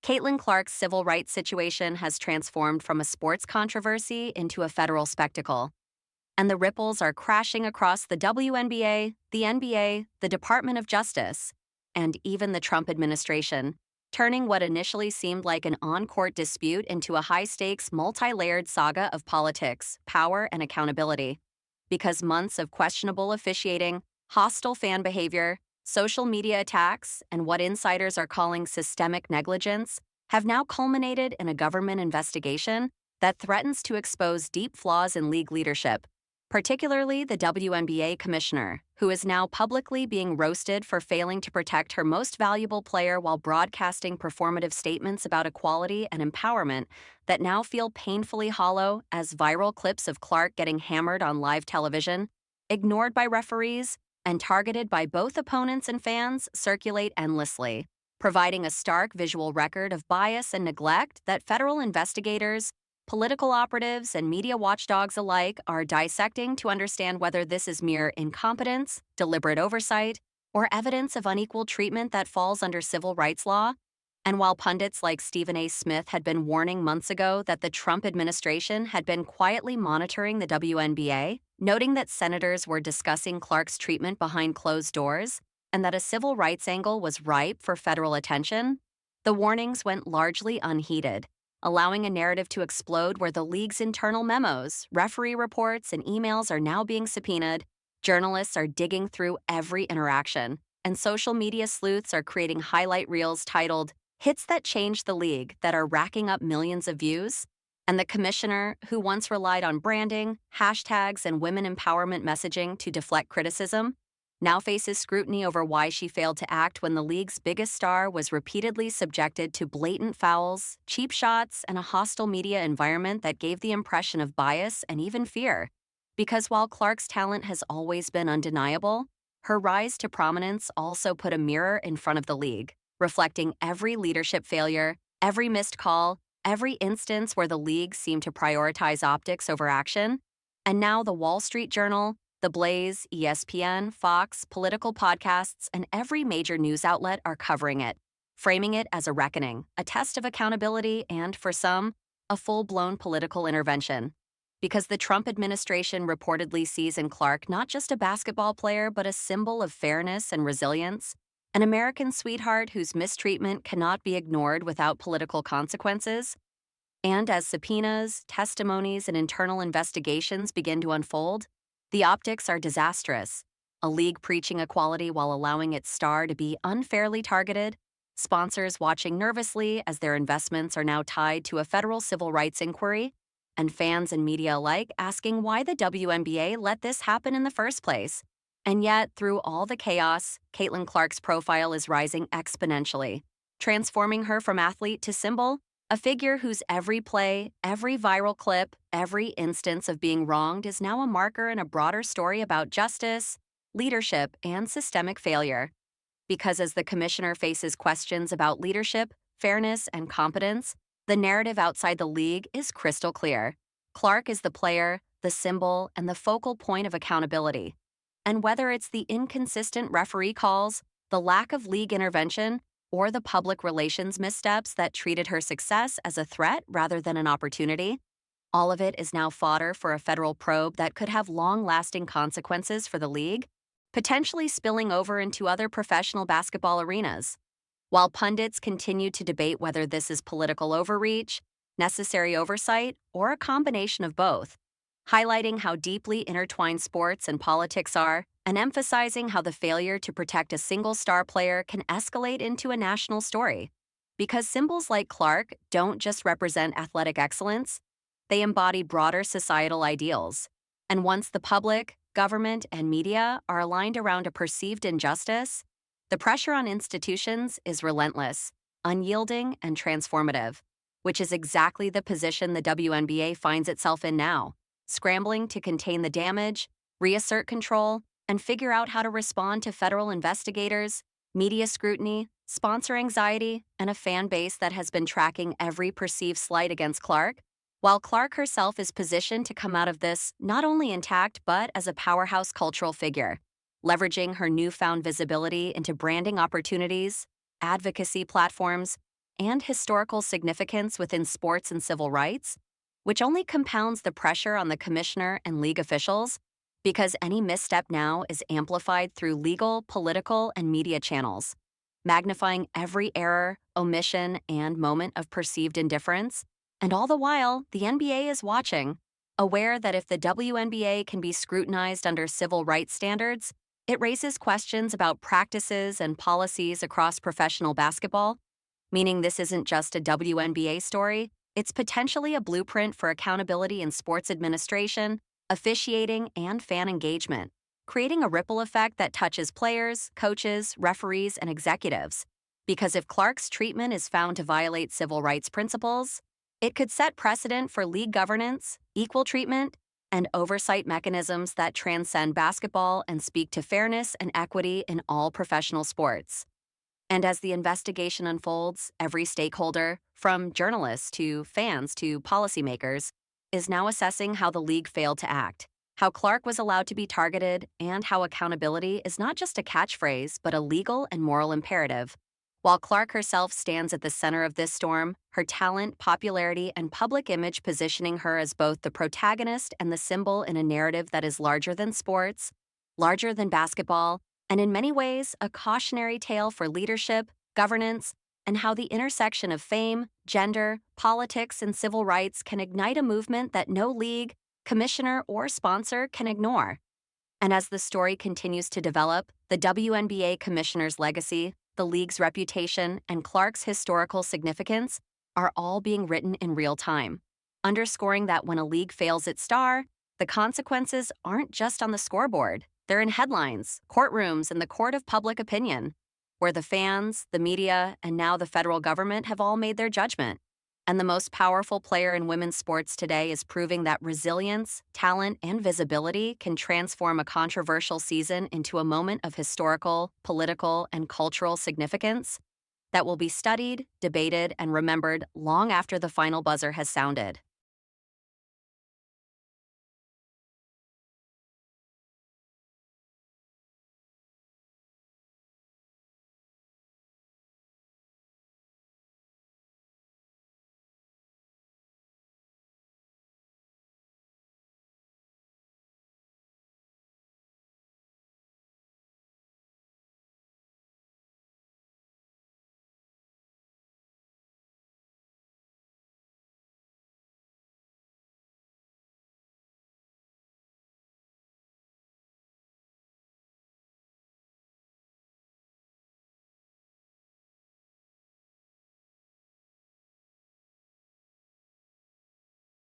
Caitlin Clark's civil rights situation has transformed from a sports controversy into a federal spectacle, and the ripples are crashing across the WNBA, the NBA, the Department of Justice, and even the Trump administration, turning what initially seemed like an on-court dispute into a high-stakes, multi-layered saga of politics, power, and accountability. Because months of questionable officiating, hostile fan behavior, social media attacks, and what insiders are calling systemic negligence have now culminated in a government investigation that threatens to expose deep flaws in league leadership, particularly the WNBA commissioner, who is now publicly being roasted for failing to protect her most valuable player while broadcasting performative statements about equality and empowerment that now feel painfully hollow as viral clips of Clark getting hammered on live television, ignored by referees, and targeted by both opponents and fans circulate endlessly, providing a stark visual record of bias and neglect that federal investigators, political operatives, and media watchdogs alike are dissecting to understand whether this is mere incompetence, deliberate oversight, or evidence of unequal treatment that falls under civil rights law. And while pundits like Stephen A. Smith had been warning months ago that the Trump administration had been quietly monitoring the WNBA, noting that senators were discussing Clark's treatment behind closed doors, and that a civil rights angle was ripe for federal attention, the warnings went largely unheeded, allowing a narrative to explode where the league's internal memos, referee reports, and emails are now being subpoenaed, journalists are digging through every interaction, and social media sleuths are creating highlight reels titled "Hits That Changed the League" that are racking up millions of views. And the commissioner, who once relied on branding, hashtags, and women empowerment messaging to deflect criticism, now faces scrutiny over why she failed to act when the league's biggest star was repeatedly subjected to blatant fouls, cheap shots, and a hostile media environment that gave the impression of bias and even fear. Because while Clark's talent has always been undeniable, her rise to prominence also put a mirror in front of the league, reflecting every leadership failure, every missed call, every instance where the league seemed to prioritize optics over action. And now the Wall Street Journal, The Blaze, ESPN, Fox, political podcasts, and every major news outlet are covering it, framing it as a reckoning, a test of accountability, and, for some, a full-blown political intervention. Because the Trump administration reportedly sees in Clark not just a basketball player but a symbol of fairness and resilience, an American sweetheart whose mistreatment cannot be ignored without political consequences. And as subpoenas, testimonies, and internal investigations begin to unfold, the optics are disastrous. A league preaching equality while allowing its star to be unfairly targeted, sponsors watching nervously as their investments are now tied to a federal civil rights inquiry, and fans and media alike asking why the WNBA let this happen in the first place. And yet, through all the chaos, Caitlin Clark's profile is rising exponentially, transforming her from athlete to symbol, a figure whose every play, every viral clip, every instance of being wronged is now a marker in a broader story about justice, leadership, and systemic failure. Because as the commissioner faces questions about leadership, fairness, and competence, the narrative outside the league is crystal clear. Clark is the player, the symbol, and the focal point of accountability. And whether it's the inconsistent referee calls, the lack of league intervention, or the public relations missteps that treated her success as a threat rather than an opportunity, all of it is now fodder for a federal probe that could have long-lasting consequences for the league, potentially spilling over into other professional basketball arenas. While pundits continue to debate whether this is political overreach, necessary oversight, or a combination of both, highlighting how deeply intertwined sports and politics are, and emphasizing how the failure to protect a single star player can escalate into a national story. Because symbols like Clark don't just represent athletic excellence, they embody broader societal ideals. And once the public, government, and media are aligned around a perceived injustice, the pressure on institutions is relentless, unyielding, and transformative, which is exactly the position the WNBA finds itself in now, scrambling to contain the damage, reassert control, and figure out how to respond to federal investigators, media scrutiny, sponsor anxiety, and a fan base that has been tracking every perceived slight against Clark, while Clark herself is positioned to come out of this not only intact but as a powerhouse cultural figure, leveraging her newfound visibility into branding opportunities, advocacy platforms, and historical significance within sports and civil rights, which only compounds the pressure on the commissioner and league officials because any misstep now is amplified through legal, political, and media channels, magnifying every error, omission, and moment of perceived indifference. And all the while, the NBA is watching, aware that if the WNBA can be scrutinized under civil rights standards, it raises questions about practices and policies across professional basketball, meaning this isn't just a WNBA story, it's potentially a blueprint for accountability in sports administration, officiating, and fan engagement, creating a ripple effect that touches players, coaches, referees, and executives. Because if Clark's treatment is found to violate civil rights principles, it could set precedent for league governance, equal treatment, and oversight mechanisms that transcend basketball and speak to fairness and equity in all professional sports. And as the investigation unfolds, every stakeholder, from journalists to fans to policymakers, is now assessing how the league failed to act, how Clark was allowed to be targeted, and how accountability is not just a catchphrase but a legal and moral imperative. While Clark herself stands at the center of this storm, her talent, popularity, and public image positioning her as both the protagonist and the symbol in a narrative that is larger than sports, larger than basketball, and in many ways, a cautionary tale for leadership, governance, and how the intersection of fame, gender, politics, and civil rights can ignite a movement that no league, commissioner, or sponsor can ignore. And as the story continues to develop, the WNBA commissioner's legacy, the league's reputation, and Clark's historical significance are all being written in real time, underscoring that when a league fails its star, the consequences aren't just on the scoreboard. They're in headlines, courtrooms, and the court of public opinion, where the fans, the media, and now the federal government have all made their judgment. And the most powerful player in women's sports today is proving that resilience, talent, and visibility can transform a controversial season into a moment of historical, political, and cultural significance that will be studied, debated, and remembered long after the final buzzer has sounded.